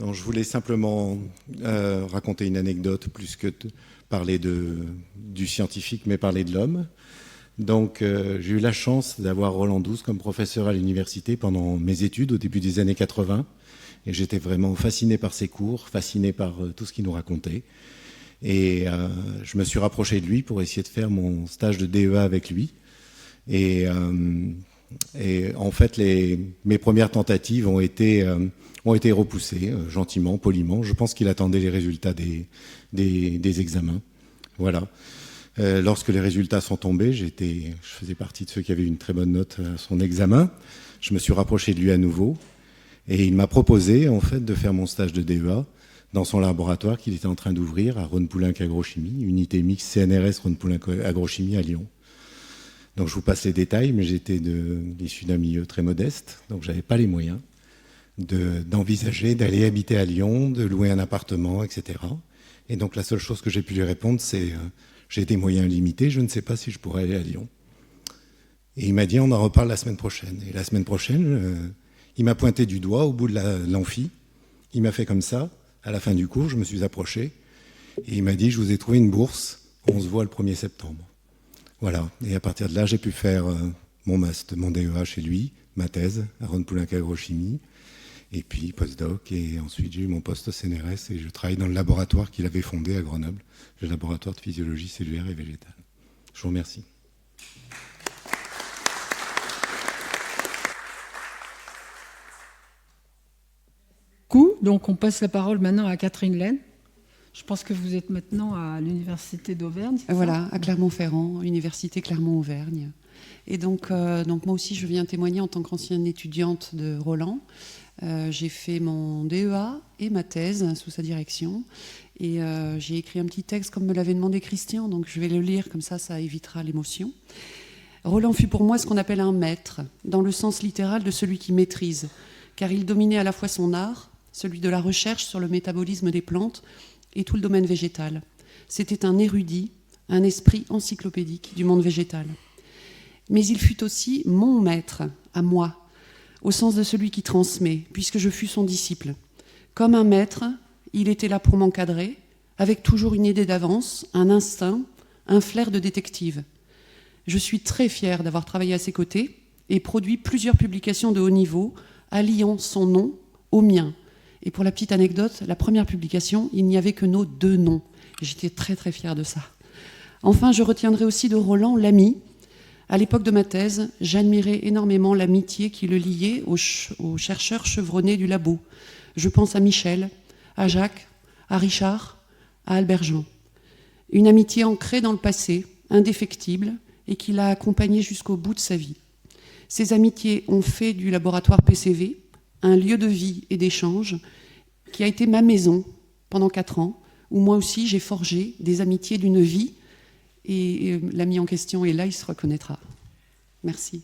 Non, je voulais simplement raconter une anecdote plus que parler du scientifique, mais parler de l'homme. Donc, j'ai eu la chance d'avoir Roland Douce comme professeur à l'université pendant mes études au début des années 80. Et j'étais vraiment fasciné par ses cours, fasciné par tout ce qu'il nous racontait. Et je me suis rapproché de lui pour essayer de faire mon stage de DEA avec lui. Et en fait, mes premières tentatives ont été repoussées, gentiment, poliment. Je pense qu'il attendait les résultats des examens. Voilà. Lorsque les résultats sont tombés, je faisais partie de ceux qui avaient une très bonne note à son examen. Je me suis rapproché de lui à nouveau. Et il m'a proposé, en fait, de faire mon stage de DEA dans son laboratoire qu'il était en train d'ouvrir à Rhône-Poulenc Agrochimie, unité mixte CNRS Rhône-Poulenc Agrochimie à Lyon. Donc je vous passe les détails, mais j'étais issu d'un milieu très modeste, donc je n'avais pas les moyens d'envisager d'aller habiter à Lyon, de louer un appartement, etc. Et donc la seule chose que j'ai pu lui répondre, c'est j'ai des moyens limités, je ne sais pas si je pourrais aller à Lyon. Et il m'a dit on en reparle la semaine prochaine. Et la semaine prochaine, il m'a pointé du doigt au bout de l'amphi. Il m'a fait comme ça. À la fin du cours, je me suis approché. Et il m'a dit, je vous ai trouvé une bourse. On se voit le 1er septembre. Voilà. Et à partir de là, j'ai pu faire mon DEA chez lui, ma thèse à Rhône-Poulenc Agrochimie. Et puis postdoc. Et ensuite, j'ai eu mon poste au CNRS. Et je travaille dans le laboratoire qu'il avait fondé à Grenoble, le laboratoire de physiologie cellulaire et végétale. Je vous remercie. Donc on passe la parole maintenant à Catherine Laine. Je pense que vous êtes maintenant à l'université d'Auvergne. Voilà, à Clermont-Ferrand, université Clermont-Auvergne. Et donc moi aussi, je viens témoigner en tant qu'ancienne étudiante de Roland. J'ai fait mon DEA et ma thèse sous sa direction. Et j'ai écrit un petit texte comme me l'avait demandé Christian, donc je vais le lire, comme ça évitera l'émotion. Roland fut pour moi ce qu'on appelle un maître, dans le sens littéral de celui qui maîtrise, car il dominait à la fois son art, celui de la recherche sur le métabolisme des plantes et tout le domaine végétal. C'était un érudit, un esprit encyclopédique du monde végétal. Mais il fut aussi mon maître, à moi, au sens de celui qui transmet, puisque je fus son disciple. Comme un maître, il était là pour m'encadrer, avec toujours une idée d'avance, un instinct, un flair de détective. Je suis très fière d'avoir travaillé à ses côtés et produit plusieurs publications de haut niveau, alliant son nom au mien. Et pour la petite anecdote, la première publication, il n'y avait que nos 2 noms. J'étais très très fière de ça. Enfin, je retiendrai aussi de Roland l'ami. À l'époque de ma thèse, j'admirais énormément l'amitié qui le liait aux chercheurs chevronnés du labo. Je pense à Michel, à Jacques, à Richard, à Albert Jean. Une amitié ancrée dans le passé, indéfectible, et qui l'a accompagné jusqu'au bout de sa vie. Ces amitiés ont fait du laboratoire PCV un lieu de vie et d'échange qui a été ma maison pendant 4 ans, où moi aussi j'ai forgé des amitiés d'une vie, et l'ami en question est là, il se reconnaîtra. Merci.